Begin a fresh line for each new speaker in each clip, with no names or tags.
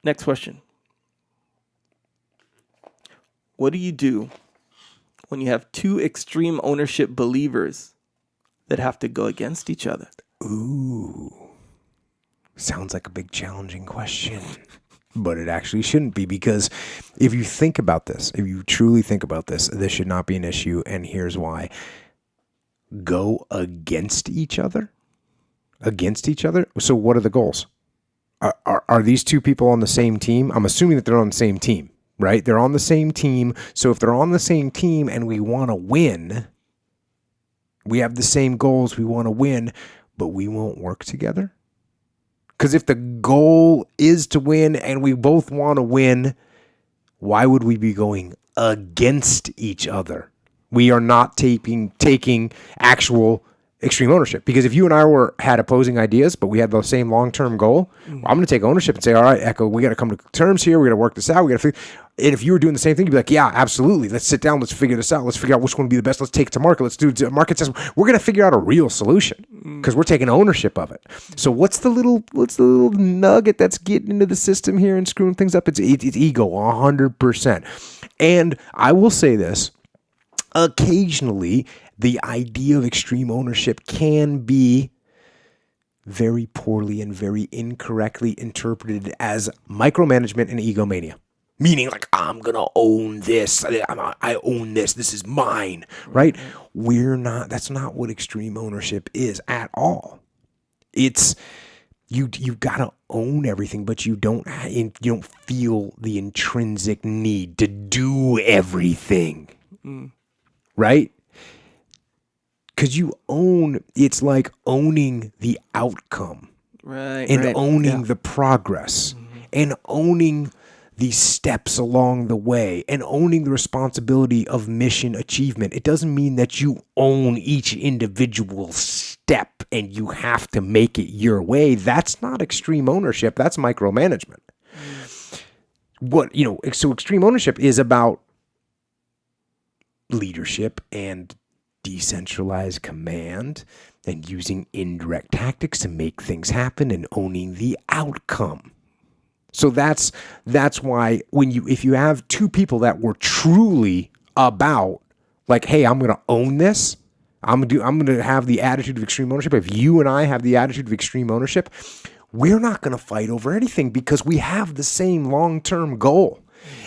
Next question. What do you do when you have two extreme ownership believers that have to go against each other?
Ooh. Sounds like a big challenging question. But it actually shouldn't be, because if you think about this, if you truly think about this, this should not be an issue. And here's why. Go against each other? Against each other? So what are the goals? Are these two people on the same team? I'm assuming that they're on the same team, right? They're on the same team. So if they're on the same team and we want to win, we have the same goals, we want to win, but we won't work together? Because if the goal is to win and we both want to win, why would we be going against each other? We are not taking actual extreme ownership. Because if you and I had opposing ideas, but we had the same long-term goal, I'm going to take ownership and say, all right, Echo, we got to come to terms here. We got to work this out. We got to figure. And if you were doing the same thing, you'd be like, yeah, absolutely. Let's sit down. Let's figure this out. Let's figure out which one would be the best. Let's take it to market. Let's do a market test. We're going to figure out a real solution because we're taking ownership of it. So what's the little nugget that's getting into the system here and screwing things up? It's ego, 100%. And I will say this, occasionally the idea of extreme ownership can be very poorly and very incorrectly interpreted as micromanagement and egomania. Meaning like, I'm going to own this. I own this. This is mine, right? That's not what extreme ownership is at all. It's, you've got to own everything, but you don't feel the intrinsic need to do everything, right? Because it's like owning the outcome,
right?
And owning the progress, and owning the steps along the way, and owning the responsibility of mission achievement. It doesn't mean that you own each individual step and you have to make it your way. That's not extreme ownership. That's micromanagement. So extreme ownership is about leadership and decentralized command and using indirect tactics to make things happen and owning the outcome. So that's why if you have two people that were truly about like, hey, I'm going to own this. I'm going to have the attitude of extreme ownership. If you and I have the attitude of extreme ownership, we're not going to fight over anything because we have the same long-term goal.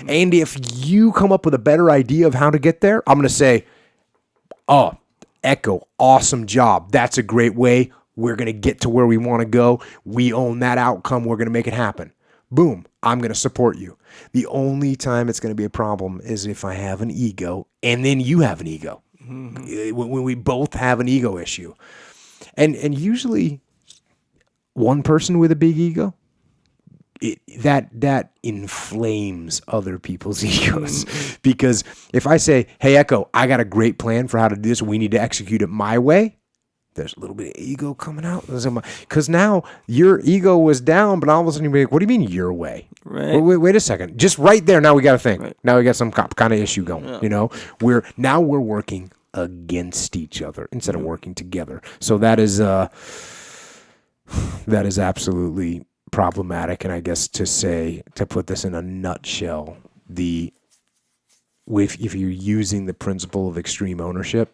And if you come up with a better idea of how to get there, I'm going to say, oh, Echo, awesome job. That's a great way. We're going to get to where we want to go. We own that outcome. We're going to make it happen. Boom, I'm going to support you. The only time it's going to be a problem is if I have an ego and then you have an ego. When we both have an ego issue. And usually one person with a big ego, that inflames other people's egos. Because if I say, hey, Echo, I got a great plan for how to do this. We need to execute it my way. There's a little bit of ego coming out. Because now your ego was down, but all of a sudden you're like, what do you mean your way?
Right.
Wait a second. Just right there, now we got to think.
Right.
Now we got some kind of issue going. Yeah. We're working against each other instead of working together. So that is absolutely problematic. And I guess to put this in a nutshell, if you're using the principle of extreme ownership,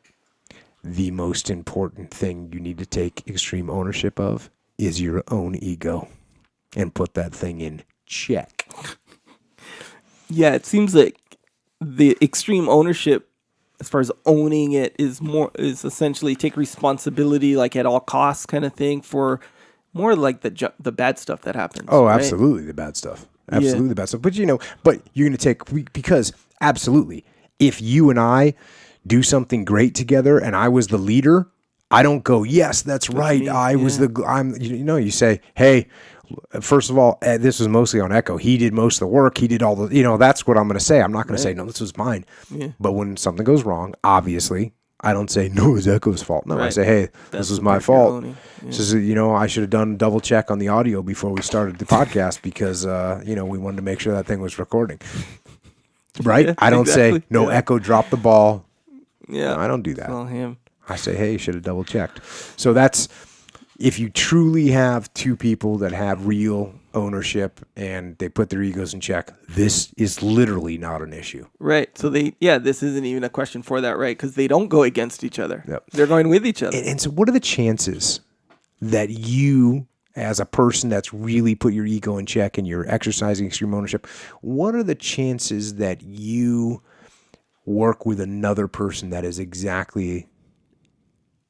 the most important thing you need to take extreme ownership of is your own ego and put that thing in check.
Yeah, it seems like the extreme ownership, as far as owning it, is essentially take responsibility, like at all costs kind of thing, for more like the bad stuff that happens.
Oh,
right?
Absolutely, the bad stuff. Absolutely, the bad stuff. But you're going to take, because absolutely, if you and I do something great together and I was the leader, I don't go, yes, that's right. You say, hey, first of all, this was mostly on Echo. He did most of the work. He did all the, that's what I'm going to say. I'm not going to say, no, this was mine. Yeah. But when something goes wrong, obviously, I don't say, no, it was Echo's fault. No, right. I say, hey, this was my fault. Yeah. Just, I should have done a double check on the audio before we started the podcast because, we wanted to make sure that thing was recording. Right? Yeah, I don't say, no, Echo dropped the ball.
Yeah.
No, I don't do that.
It's all him.
I say, hey, you should have double checked. So that's, if you truly have two people that have real ownership and they put their egos in check, this is literally not an issue.
Right. So this isn't even a question for that, right? Because they don't go against each other.
Yep.
They're going with each other.
And so what are the chances that you, as a person that's really put your ego in check and you're exercising extreme ownership, what are the chances that you work with another person that is exactly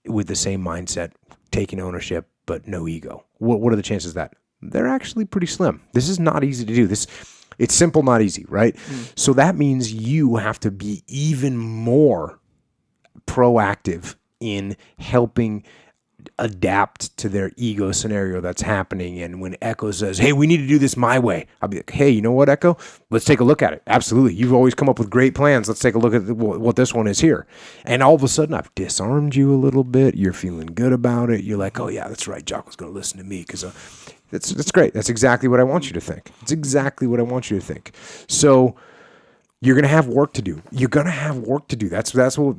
with the same mindset, taking ownership, but no ego? What are the chances of that? They're actually pretty slim. This is not easy to do. It's simple, not easy, right? So that means you have to be even more proactive in helping adapt to their ego scenario that's happening. And when Echo says, hey, we need to do this my way, I'll be like, hey, you know what, Echo? Let's take a look at it. Absolutely. You've always come up with great plans. Let's take a look at what this one is here. And all of a sudden, I've disarmed you a little bit. You're feeling good about it. You're like, oh, yeah, that's right. Jocko's going to listen to me because that's great. That's exactly what I want you to think. It's exactly what I want you to think. So you're going to have work to do. You're going to have work to do. That's what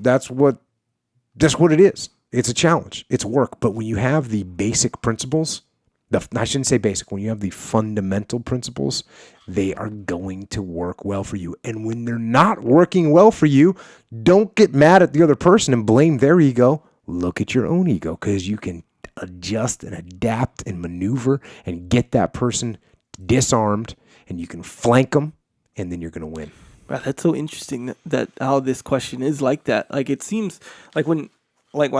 it is. It's a challenge. It's work. But when you have the basic principles, I shouldn't say basic, when you have the fundamental principles, they are going to work well for you. And when they're not working well for you, don't get mad at the other person and blame their ego. Look at your own ego, because you can adjust and adapt and maneuver and get that person disarmed, and you can flank them, and then you're going to win.
Wow, that's so interesting that how this question is like that. Like, it seems like when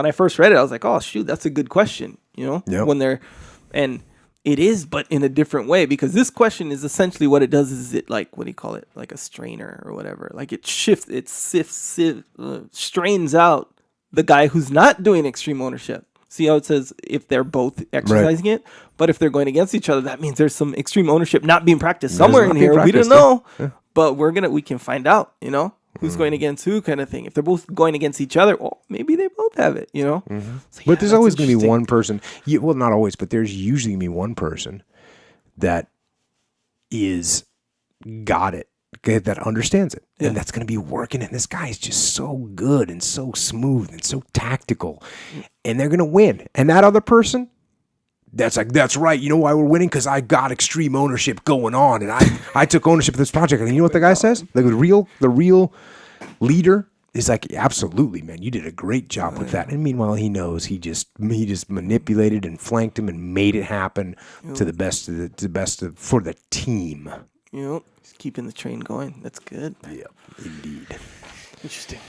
I first read it, I was like, oh, shoot, that's a good question,
Yep.
And it is, but in a different way, because this question is essentially what it does is it, like, what do you call it? Like a strainer or whatever. Like it strains out the guy who's not doing extreme ownership. See how it says if they're both exercising it, but if they're going against each other, that means there's some extreme ownership not being practiced somewhere in here. We don't know, but we can find out, who's going against who, kind of thing. If they're both going against each other, well, maybe they both have it, So,
but there's always going to be one person. Well, not always, but there's usually going to be one person that got it, that understands it, and that's going to be working. And this guy is just so good and so smooth and so tactical, and they're going to win. And that other person, that's right. You know why we're winning? Because I got extreme ownership going on, and I took ownership of this project. And you know what the guy says? Like the real leader is like, absolutely, man, you did a great job with that. And meanwhile, he knows he just manipulated and flanked him and made it happen to the best for the team.
He's keeping the train going. That's good.
Yep, indeed.
Interesting.